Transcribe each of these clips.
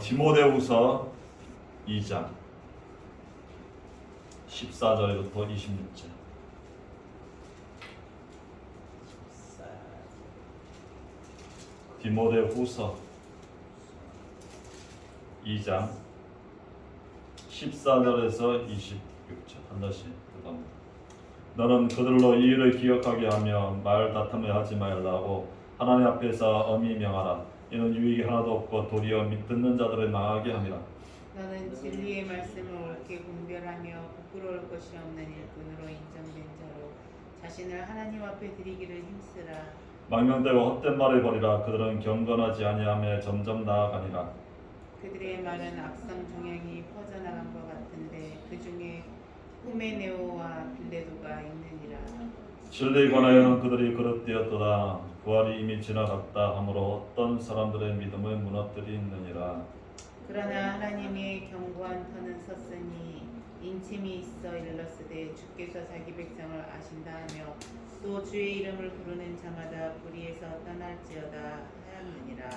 디모데후서 2장 14절부터 26절. 디모데후서 2장 14절에서 26절 한 절씩 읽어봅니다. 너는 그들로 이 일을 기억하게 하며 말 다툼을 하지 말라고 하나님 앞에서 엄히 명하라. 이는 유익이 하나도 없고 도리어 듣는 자들을 망하게 함이라. 너는 진리의 말씀을 옳게 분별하며 부끄러울 것이 없는 일꾼으로 인정된 자로 자신을 하나님 앞에 드리기를 힘쓰라. 망령되고 헛된 말을 버리라. 그들은 경건하지 아니하며 점점 나아가니라. 그들의 말은 악성 종양이 퍼져나간 것 같은데 그 중에 후메네오와 빌레도가 있느니라. 진리에 관하여는 그들이 그릇되었도다. 부활이 이미 지나갔다 하므로 어떤 사람들의 믿음을 무너뜨리느니라. 그러나 하나님의 견고한 터는 섰으니 인침이 있어 일렀으되 주께서 자기 백성을 아신다 하며 또 주의 이름을 부르는 자마다 불의에서 떠날지어다 하였느니라.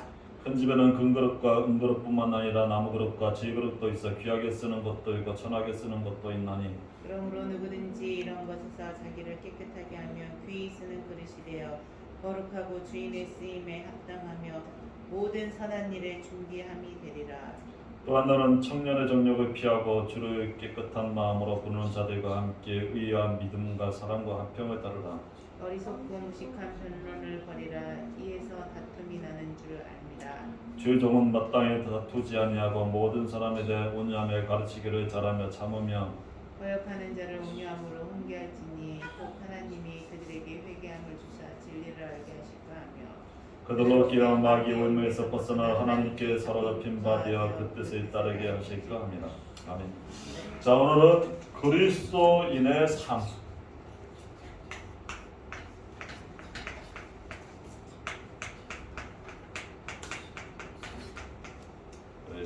큰 집에는 금그릇과 은그릇뿐만 아니라 나무그릇과 질그릇도 있어 귀하게 쓰는 것도 있고 천하게 쓰는 것도 있나니 그러므로 누구든지 이런 것에서 자기를 깨끗하게 하며 귀히 쓰는 그릇이 되어 거룩하고 주인의 쓰임에 합당하며 모든 선한 일에 준비함이 되리라. 또한 너는 청년의 정욕을 피하고 주를 깨끗한 마음으로 부르는 자들과 함께 의와 믿음과 사랑과 화평을 따르라. 어리석고 무식한 변론을 버리라. 이에서 다툼이 나는 줄 압니다. 주의 종은 마땅히 다투지 아니하고 모든 사람에 대해 온유함을 가르치기를 잘하며 참으며 거역하는 자를 온유함으로 훈계할지니 꼭 하나님이 그들에게 회개함을 주사 진리를 알게 하실까 하며 그들로 끼어 마귀의 울매에서 벗어나 하나님께 사로잡힌 바 되어 그 뜻을 따르게 하실까 합니다. 아멘. 자, 오늘은 그리스도인의 삶.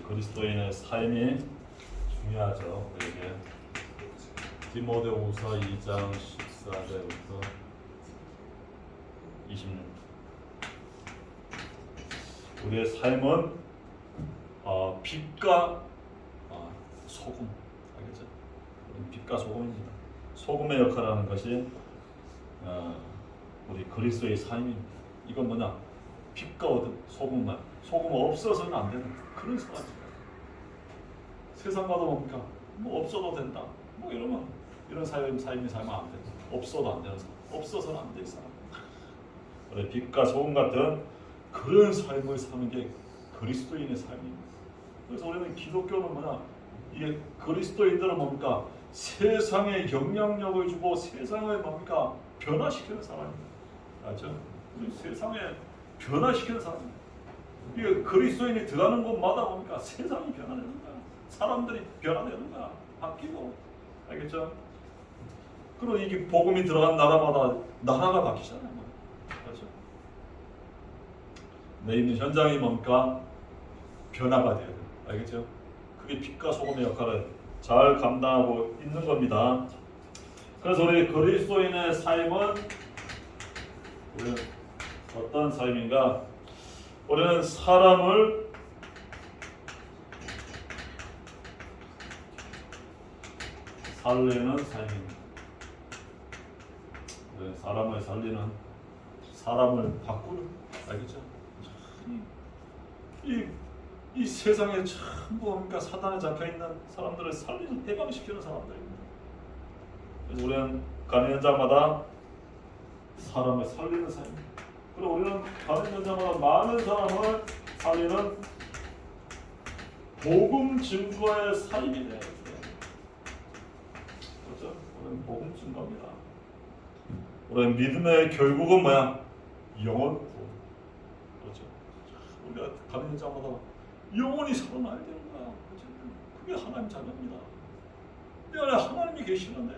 그리스도인의 삶이 중요하죠. 우리에게 디모데후서 2장 14절부터 26. 우리의 삶은 빛과 소금, 알겠죠? 우리는 빛과 소금입니다. 소금의 역할을 하는 것이 우리 그리스도의 삶입니다. 이건 뭐냐? 빛과 소금만. 소금 없어서는 안 되는 그런 사람입니다. 세상과도 뭡니까? 뭐 없어도 된다. 뭐 이러면 이런 삶이 살면 안 된다. 없어도 안 되는 사람. 없어서는 안 되는 사람. 우리 빛과 소금 같은 그런 삶을 사는 게 그리스도인의 삶입니다. 그래서 우리는 기독교는 뭐냐? 이게 그리스도인들은 뭡니까? 세상에 영향력을 주고 세상을 뭡니까? 변화시키는 사람입니다. 맞죠? 우리 세상에 변화시키는 사람입니다. 이게 그리스도인이 들어가는 곳마다 뭡니까? 세상이 변화되는 거야. 사람들이 변화되는 거야. 바뀌고. 알겠죠? 그리고 이게 복음이 들어간 나라마다 나라가 바뀌잖아요. 그렇죠? 내 있는 현장이 뭡니까? 변화가 돼야 돼요. 알겠죠? 그게 빛과 소금의 역할을 잘 감당하고 있는 겁니다. 그래서 우리 그리스도인의 삶은 우리는 어떤 삶인가? 우리는 사람을 살리는 삶입니다. 사람을 살리는, 사람을 바꾸는, 알겠죠? 이 세상에 전부 뭡니까? 사단에 잡혀있는 사람들을 살리는, 해방시키는 사람들입니다. 그래서 우리는 가는 현장마다 사람을 살리는 삶입니다. 그리고 우리는 가는 현장마다 많은 사람을 살리는 복음 증거의 삶이 돼요. 그렇죠? 우리는 복음 증거입니다. 우리는 믿음의 결국은 뭐야? 영원 구원. 그렇죠? 우리가 가는 현장마다 영원히 살아나야 되는 거야. 그렇죠? 그게 하나님 자녀입니다. 내 안에 하나님이 계시는데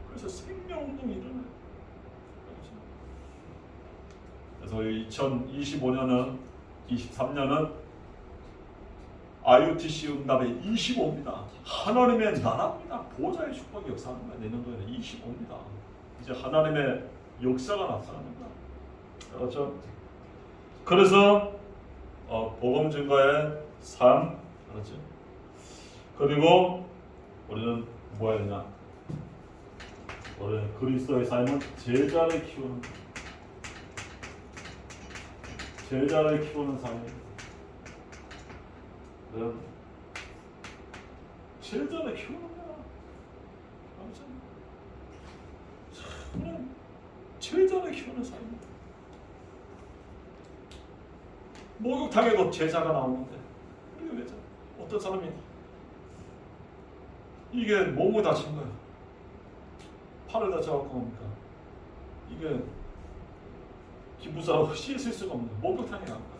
그래서 생명운동이 일어나요. 그래서 2025년은 23년은 IUTC 응답의 25입니다. 하나님의 나라입니다. 보좌의 축복이 역사하는 거야. 내년도에는 25입니다. 이제 하나님의 역사가 나타나는 거야. 그렇죠? 그래서 복음 증거의 삶, 그렇지? 그리고 우리는 뭐 해야 되냐? 우리는 그리스도의 삶은 제자를 키우는 삶입니다. 그런 제자를 키우는 거야. 아무튼 우리는 제자를 키우는 삶입니다. 목욕탕에도 제자가 나오는데 이게 왜죠? 어떤 사람이 이게 몸을 다친 거야. 팔을 다쳐갖고 뭡니까? 이게 기부사하고 씻을 수가 없는 목욕탕에 나온 거야.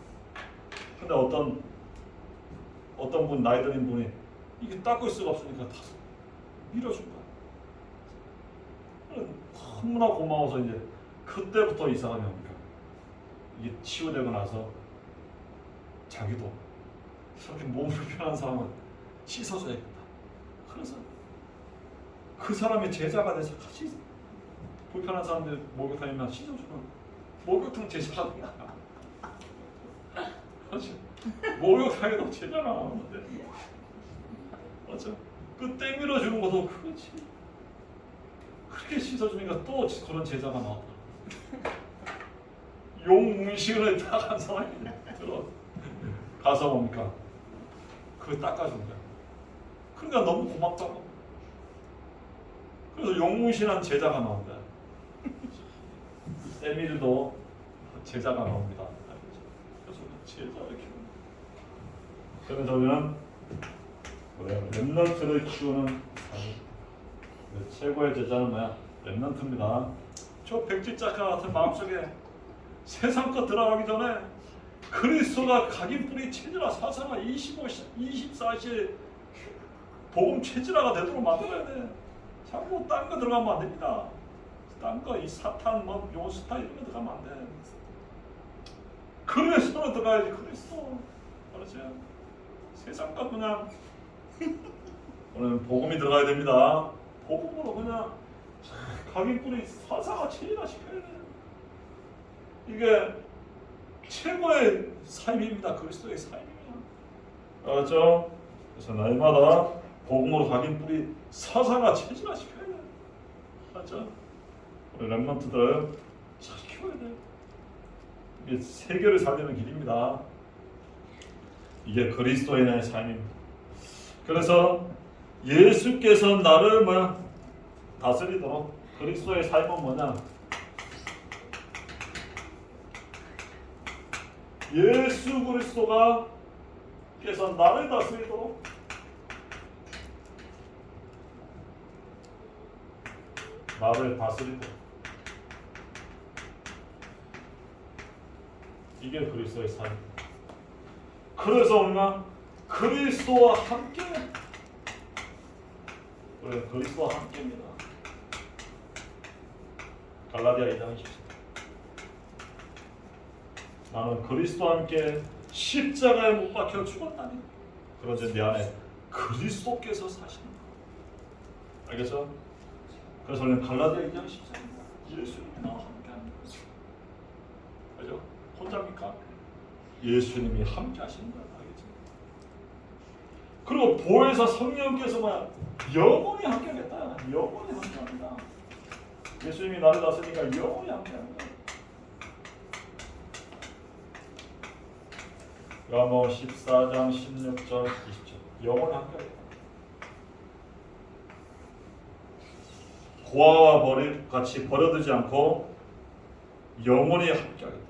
근데 어떤 분 나이 드는 분이 이게 닦을 수가 없으니까 다 밀어준 거야. 너무나 고마워서 이제 그때부터 이 사람이 뭡니까? 이게 치유되고 나서 자기도 저렇게 몸 불편한 사람은 씻어줘야겠다. 그래서 그 사람의 제자가 돼서 같이 불편한 사람들 목욕탕이면 씻어주는 목욕탕 제자가 돼. 그렇지. 목욕탕에도 제자가 나오는데 맞죠? 그 땡밀어 주는 것도 그렇지. 그렇게 씻어주니까 또 그런 제자가 나왔다. 용문신을 딱 한 사람이 들어 가서 뭡니까? 그걸 닦아준 거야. 그러니까 너무 고맙다고. 그래서 용문신한 제자가 나온 거야. 에밀도 제자가 나옵니다. 그래서 제자를 키우는 거야. 그래서 우리는 렘넌트를 키우는 삶. 최고의 제자는 뭐야? 렘넌트입니다. 저 백지 작가 같은 마음속에 세상 것 들어가기 전에 그리스도가 각인 뿌리 체질화 사상화 24시에 복음 체질화가 되도록 만들어야 돼. 자꾸 딴 거 들어가면 안 됩니다. 딴 거 이 사탄 뭐 요스타 이런 거 들어가면 안 돼. 그리스도로 들어가야지. 그리스도. 그렇지. 세상 것 그냥 오늘 복음이 들어가야 됩니다. 복음으로 그냥 각인 뿌리 사상화 체질화 시켜야 돼. 이게 최고의 삶입니다. 그리스도의 삶이에요. 알았죠? 그래서 날마다 복음으로 각인 뿌리 사상화 체질화 시켜야 돼. 알았죠? 우리 렘넌트들 잘 키워야 돼. 이게 세계를 살리는 길입니다. 이게 그리스도인의 삶입니다. 그래서 예수께서 나를 다스리도록 그리스도의 삶은 뭐냐? 예수 그리스도가 께서 나를 다스리도록 나를 다스리도록 이게 그리스도의 삶. 그래서 우리가 그리스도와 함께 우리 그리스도와 함께입니다. 갈라디아 2장 20절. 나는 그리스도와 함께 십자가에 못 박혀 죽었다니. 그러지 내 안에 그리스도께서 사시는 거. 알겠어? 그래서 우리는 갈라디아 2장 14절입니다. 예수님이 나와 함께하는 거죠. 알죠? 혼자입니까? 예수님이 함께하시는 거야. 알겠지? 그리고 보혜사 성령께서 영원히 함께하겠다. 영원히 함께합니다. 예수님이 나를 다스리니까 영원히 함께합니다. 요한복음 14장 16절 20절 영원히 함께하겠다. 고아와 같이 버려두지 않고 영원히 함께하겠다.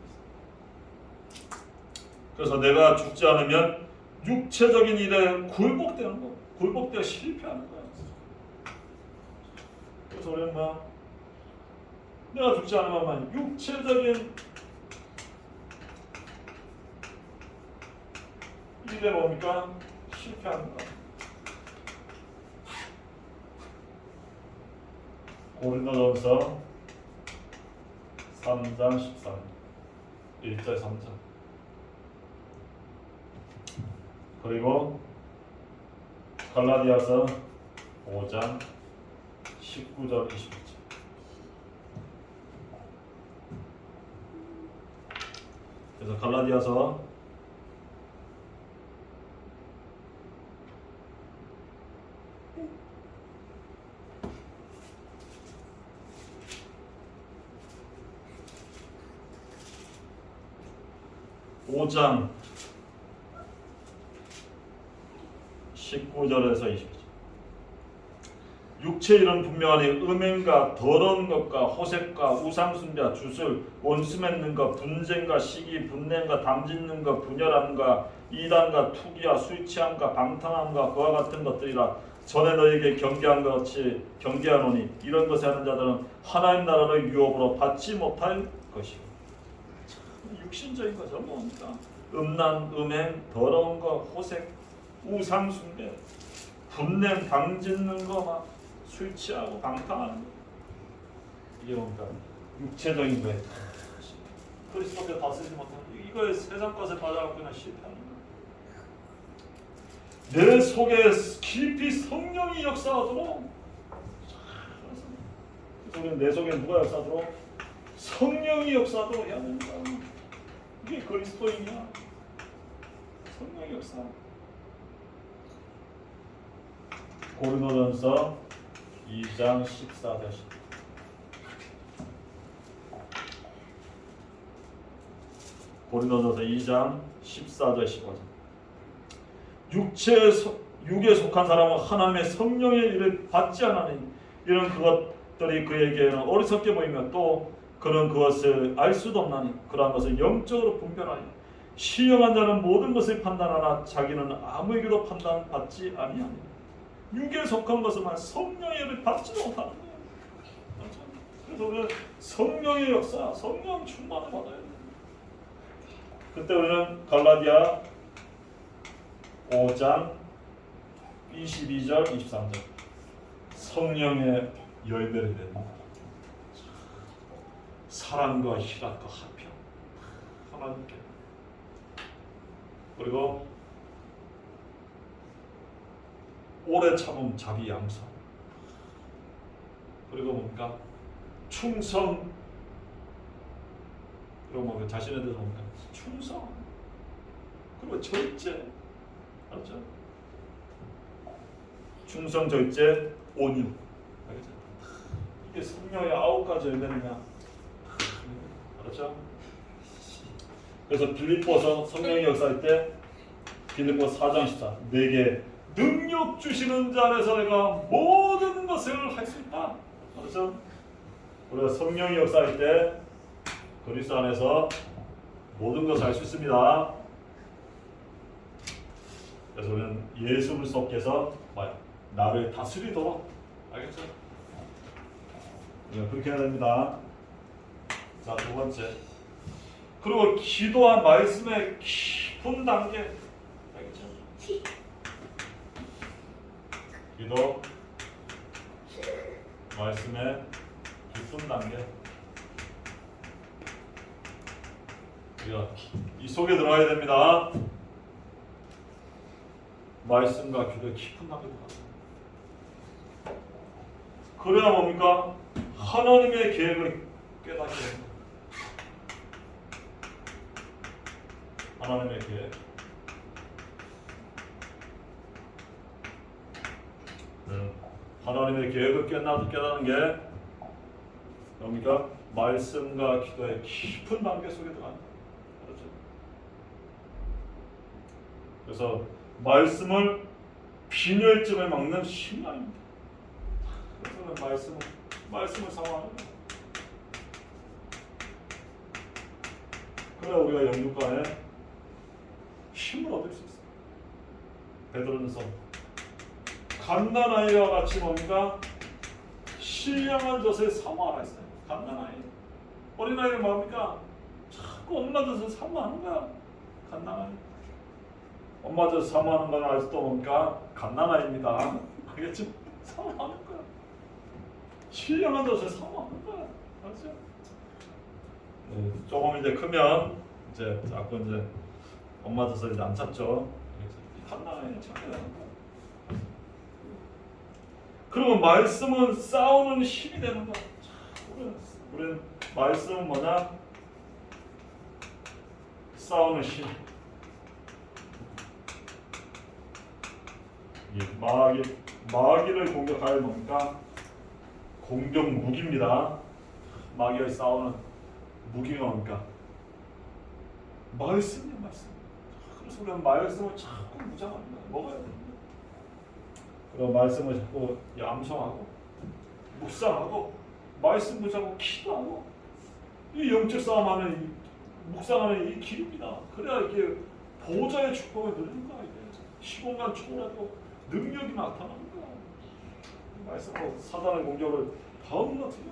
그래서 내가 죽지 않으면 육체적인 일에 굴복되는 거, 굴복되어 실패하는 거야. 그래서 우리는 내가 죽지 않으면 육체적인 일에 뭡니까? 실패하는 거야. 고린도전서 3장 13 1절 3절 그리고 갈라디아서 5장 19절 21절 그래서 갈라디아서 5장 19절에서 20절. 육체 이름 분명하니 음행과 더러운 것과 호색과 우상숭배, 주술, 원수 맺는 것, 분쟁과 시기, 분냄과 담짓는 것, 분열함과 이단과 투기와 술 취함과 방탕함과 그와 같은 것들이라. 전에 너에게 경계한 것 같이 경계하노니 이런 것에 하는 자들은 하나님 나라를 유업으로 받지 못할 것이요. 육신적인 거죠. 뭡니까? 음란, 음행, 더러운 거, 호색, 우상숭배, 분냄, 방짓는 거, 막 술 취하고 방탕하는 거. 이게 뭡니까? 육체적인 거예요. 그리스도께 다스리지 못하는 이거에 세상 것에 받아갖고 그냥 실패하는 거예요. 내 속에 깊이 성령이 역사하도록. 그래서 내 속에 누가 역사하도록? 성령이 역사하도록 해야 된다. 이게 그리스도인이야. 성령의 역사. 고린도전서 2장 14절 10. 고린도전서 2장 14절 15절. 육에 속한 사람은 하나님의 성령의 일을 받지 않으니 이런 그것들이 그에게는 어리석게 보이며 또 그는 그것을 알 수도 없나니 그러한 것을 영적으로 분별하니 신령한 자는 모든 것을 판단하나 자기는 아무에게도 판단받지 아니하니 육에 속한 것은 성령의 일을 받지도 못하는 거예요. 그래서 우리는 성령의 역사, 성령 충만을 받아야 돼요. 그때 우리는 갈라디아 5장 22절 23절 성령의 열매를 맺는 사랑과 희락과 화평 하나님께. 그리고 오래 참음 자비 양성. 그리고 뭡니까? 충성. 그리고 뭐 자신에 대해서 뭡니까? 충성. 그리고 절제. 알죠? 충성, 절제, 온유. 알겠죠? 이게 성령의 9가지 열매느냐? 알았죠? 그래서 빌립보서 성령의 역사할 때 빌립보 4장 14 내게 능력 주시는 자 안에서 내가 모든 것을 할 수 있다. 알았죠? 우리가 성령의 역사할 때 그리스도 안에서 모든 것을 할 수 있습니다. 그래서 우리는 예수 그리스도께서 나를 다스리도록. 알겠죠? 그렇게 해야 됩니다. 자, 두 번째. 그리고 기도와 말씀의 깊은 단계. 알겠죠? 기도, 말씀의 깊은 단계. 우리가 이 속에 들어가야 됩니다. 말씀과 기도의 깊은 단계로 가요. 그래야 뭡니까? 하나님의 계획을 깨닫게 됩니다. 하나님의 계획. 하나님의 계획을 깨닫는 게 뭡니까? 말씀과 기도의 깊은 단계 속에 들어가는 거예요. 그렇죠? 그래서 말씀을 빈혈증을 막는 신앙입니다. 그래서 말씀을 사모하는 거예요. 그래야 우리가 영육간에 힘을 얻을 수 있어요. 베드로전서 갓난아이와 같이 뭡니까? 신령한 젖을 사모하라 했어요. 갓난아이. 어린아이는 뭡니까? 자꾸 엄마 젖을 사모하는 거야. 갓난아이. 엄마 젖을 사모하는 건 아직도 뭡니까? 갓난아이입니다. 알겠죠? 사모하는 거야. 신령한 젖을 사모하는 거야. 알죠? 네, 조금 이제 크면 이제 자꾸 이제 엄마 젖을 이제 안 찾죠. 갓난아이는 찾게 되는 거야. 그리고 말씀은 싸우는 힘이 되는 거야. 우리는 말씀은 뭐냐? 싸우는 힘. 이 마귀 마귀를 공격할 뭡니까? 공격 무기입니다. 마귀와 싸우는 무기가 뭡니까? 말씀이야, 말씀. 그래서 우리는 말씀을 자꾸 무장합니다. 먹어야 됩니다. 그런 말씀을 자꾸 암송하고 묵상하고 말씀 붙잡고 기도하고 이 영적 싸움하는 묵상하는 이 길입니다. 그래야 이게 보좌의 축복을 누리는 거야. 이게 시공간 초월하고 능력이 나타나는 거야. 말씀으로 사단의 공격을 다 무너뜨려.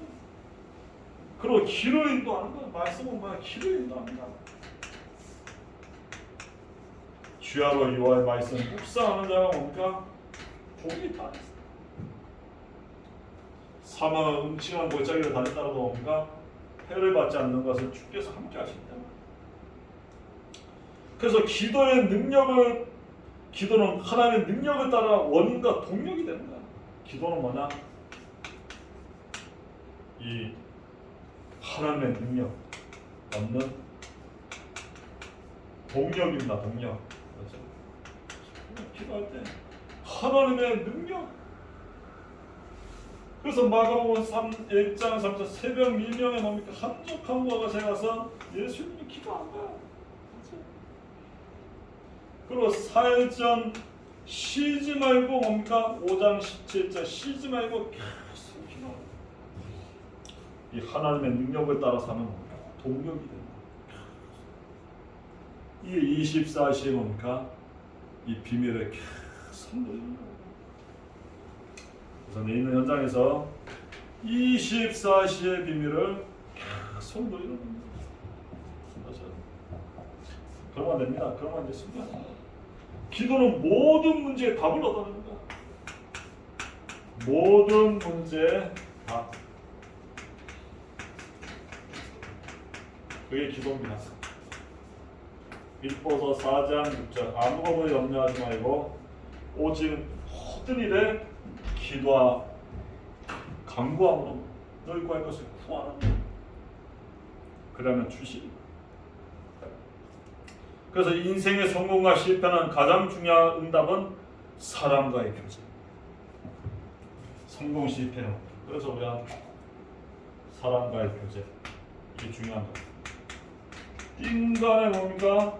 그리고 길을 인도하는 거야. 말씀은 뭐야? 길을 인도합니다. 주야로 여호와의 말씀 묵상하는 자가 뭡니까? 복이 있다. 사망은 음침한 골짜기를 다녔다라도 뭡니까? 해를 받지 않는 것은 주께서 함께 하신다. 그래서 기도는 하나님의 능력을 따라 원인과 동력이 되는 거야. 기도는 뭐냐? 이 하나님의 능력 얻는 동력입니다. 동력. 그렇죠? 기도할 때 하나님의 능력. 그래서 마가복음 1장 3절 새벽 밀명에 뭡니까? 한적한 곳에 가서 예수님이 기도한 거야. 그렇죠? 그리고 사흘전 쉬지 말고 뭡니까? 5장 17절 쉬지 말고 계속 기도. 이 하나님의 능력을 따라 사는 뭡니까? 동력이 된다. 이 24시에 뭡니까? 이 비밀을 계속 누리는 거예요. 그래서 내 있는 현장에서 24시의 비밀을 계속 누리는 겁니다. 그렇죠? 그러면 됩니다. 그러면 이제 순간입니다. 기도는 모든 문제에 답을 얻어내는 거야. 모든 문제에 답. 그게 기도입니다. 빌보서 4장 6절 아무것도 염려하지 말고 오직 모든 일에 기도와 간구함으로 너희 구할 것을 구하라. 그러면 주시리. 그래서 인생의 성공과 실패는 가장 중요한 응답은 사람과의 교제. 성공 실패. 그래서 우리가 사람과의 교제 이게 중요한 거예요. 인간의 뭡니까?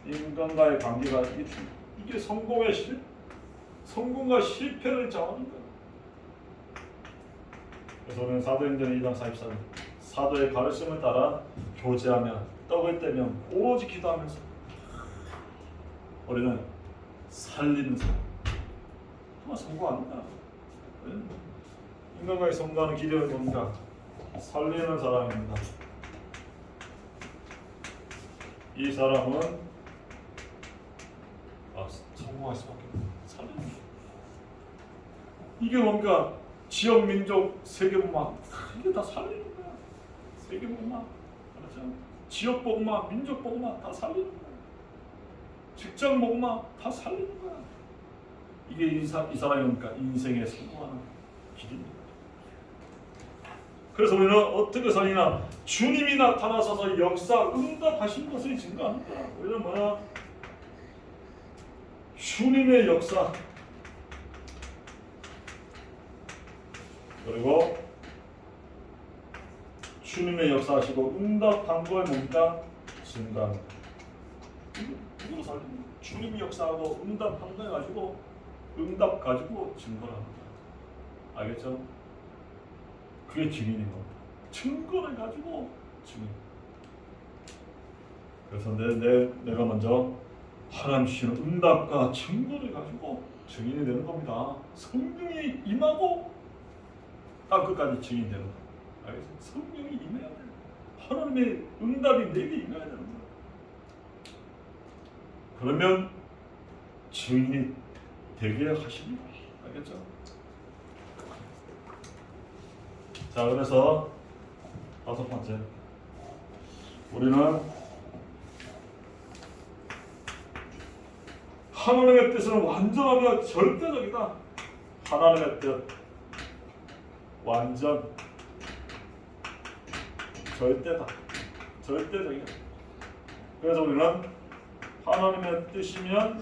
인간과의 관계가 이게 성공과 실패를 정하는 거예요. 그래서 우리는 사도행전 2장 44절 사도의 가르침을 따라 교제하며 떡을 떼며 오로지 기도하면서 우리는 살리는 사람. 정말 성공합니다. 인간과의 성공하는 길은 뭡니까? 살리는 사람입니다. 이 사람은 성공할 수밖에 없어요. 살리는 거예요. 이게 뭡니까? 지역, 민족, 세계문화 이게 다 살리는 거야. 세계문화, 그렇죠? 지역 복음화, 민족 복음화 다 살리는 거야. 직장 복음화 다 살리는 거야. 이게 이 사람이 뭡니까? 인생에 성공하는 길입니다. 그래서 우리는 어떻게 살리나? 주님이 나타나셔서 역사 응답하신 것을 증거하는 거야. 우리는 뭐냐? 주님의 역사 그리고 주님의 역사하시고 응답한 걸 뭡니까? 증거하는 거야. 이거 살리는 거야. 주님이 역사하고 응답한 걸 가지고 응답 가지고 증거를 합니다. 알겠죠? 그게 증인인 겁니다. 증거를 가지고 증인. 그래서 내가 먼저 하나님 주시는 응답과 증거를 가지고 증인이 되는 겁니다. 성령이 임하고 딱 끝까지 증인이 되는 거예요. 알겠죠? 성령이 임해야 돼요. 하나님의 응답이 내게 임해야 되는 거예요. 그러면 증인이 되게 하십니다. 알겠죠? 자, 그래서 5번째 우리는 하나님의 뜻은 완전하며 절대적이다. 하나님의 뜻 완전 절대다. 절대적이야. 그래서 우리는 하나님의 뜻이면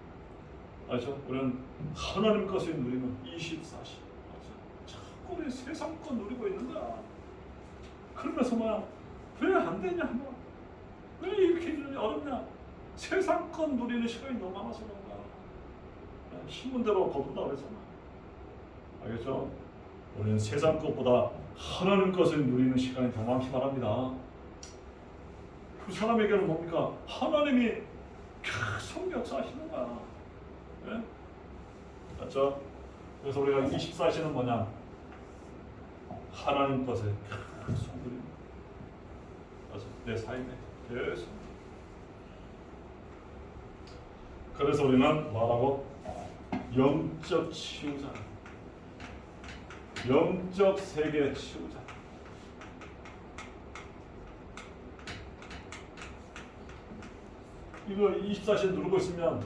알죠? 우리는 하나님 것을 누리는 24시. 자꾸 우리 세상 것 누리고 있는 거야. 그러면서 뭐야? 왜 안 되냐? 뭐. 왜 이렇게 어렵냐? 세상 것 누리는 시간이 너무 많아서 그런 거야. 신문대로 거둔다 그랬잖아. 알겠죠? 우리는 세상 것보다 하나님 것을 누리는 시간이 더 많기 바랍니다. 그 사람에게는 뭡니까? 하나님이 계속 역사하시는 거야. 네? 맞죠? 그래서 우리가 24시는 뭐냐? 하나님 것을 계속 누리는 거야. 내 삶에 계속. 그래서 우리는 뭐라고? 영적 치유자, 영적 세계 치유자. 이거 24시에 누르고 있으면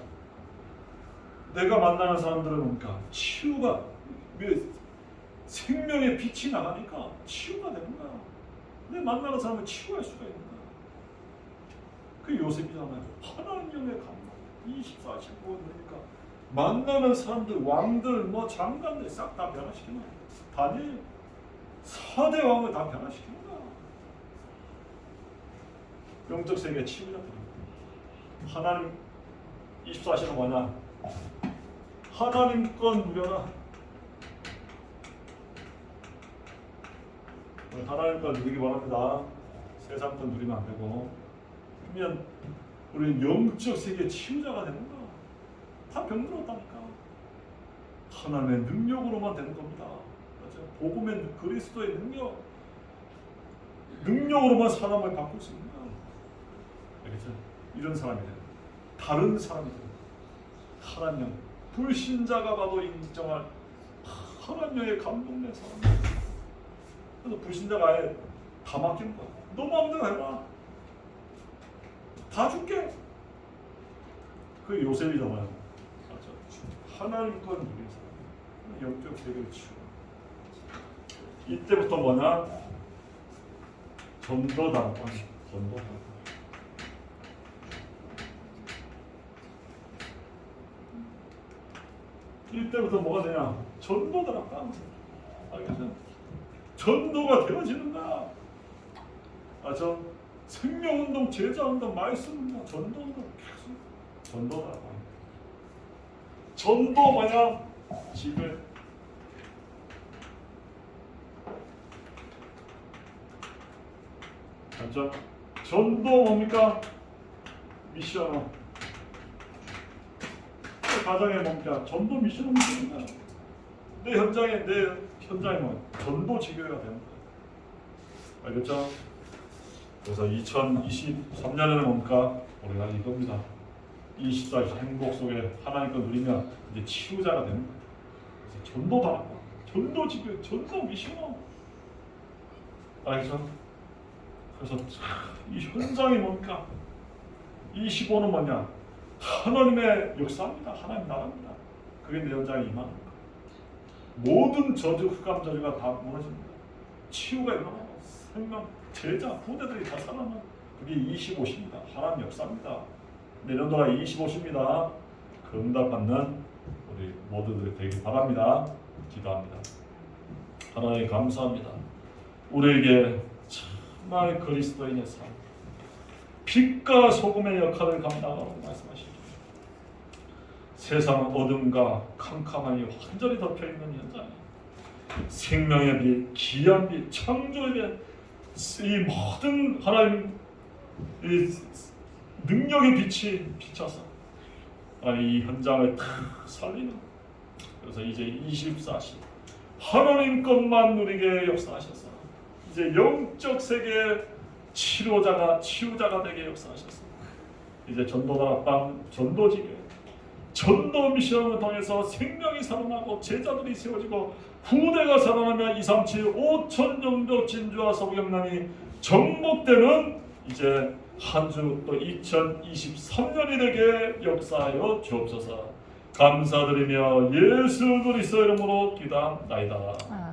내가 만나는 사람들은 뭡니까? 치유가, 생명의 빛이 나가니까 치유가 되는 거야. 내 만나는 사람은 치유할 수가 있는 거야. 그 요셉이잖아요. 하나님의 감동. 24시 보니까 만나는 사람들, 왕들, 뭐 장관들 싹 다 변화시키는 거야. 다니엘 4대 왕을 다 변화시키는 거야. 영적 세계 치유자들. 하나님 24시는 뭐냐? 하나님 건 누려라. 하나님 건 누리기 바랍니다. 세상 건 누리면 안 되고. 그러면 우리는 영적 세계 치유자가 되는 거야. 다 병들었다니까. 하나님의 능력으로만 되는 겁니다. 맞죠? 복음의 그리스도의 능력으로만 사람을 바꿀 수 있는 거야. 알겠죠? 이런 사람이 되는 거야. 다른 사람이 되는 거야. 하나님, 불신자가 봐도 인정할 하나님의 감동된 사람. 그래서 불신자가 아예 다 맡기는 거야. 너 마음대로 해라. 다 줄게. 그 요셉이잖아요. 맞죠? 하나님 건 누린 사람. 영적 세계를 치워. 이때부터 뭐냐? 전도다. 전도다. 이때부터 뭐가 되냐? 전도더라. 알겠죠? 전도가 되어지는 거야. 저 생명운동, 제자운동, 말씀운동, 전도운동 계속 전도더라. 전도 뭐냐? 집에 맞죠? 전도 뭡니까? 미션. 가정에 뭡니까? 전도 미션을 미는 거야. 내 현장에 뭐 전도 지교회가 되는 거야. 알겠죠? 그래서 2023년에는 뭡니까? 우리가 이겁니다. 24시 행복 속에 하나님 걸 누리면 이제 치유자가 되는 거야. 그래서 전도 받고, 전도 지교회, 전도 미션. 알겠죠? 그래서 이 현장이 뭡니까? 25는 뭐냐? 하나님의 역사입니다. 하나님 나라입니다. 그게 내 현장에 임하는 거야. 모든 저주, 흑암 저주가 다 무너집니다. 치유가 일어나고 생명, 제자, 후대들이 다 살아나는 그게 25시입니다. 하나님 역사입니다. 내년도가 25시입니다. 그 응답받는 우리 모두들 되길 바랍니다. 기도합니다. 하나님 감사합니다. 우리에게 정말 그리스도인의 삶, 빛과 소금의 역할을 감당하라고 말씀하시죠. 세상은 어둠과 캄캄함이 완전히 덮여있는 현장에 생명의 빛, 귀한 빛, 창조의 빛, 이 모든 하나님 이 능력의 빛이 비춰서 이 현장을 다 살리는. 그래서 이제 24시 하나님 것만 누리게 역사하셔서 이제 영적 세계의 치유자가 되게 역사하셨습니다. 이제 전도다락방, 전도지교, 전도 미션을 통해서 생명이 살아나고 제자들이 세워지고 후대가 살아나며 237, 5천 정도 진주와 서구경남이 정복되는 이제 한 주 또 2023년이 되게 역사하여 주옵소서. 감사드리며 예수 그리스도 이름으로 기도합나이다.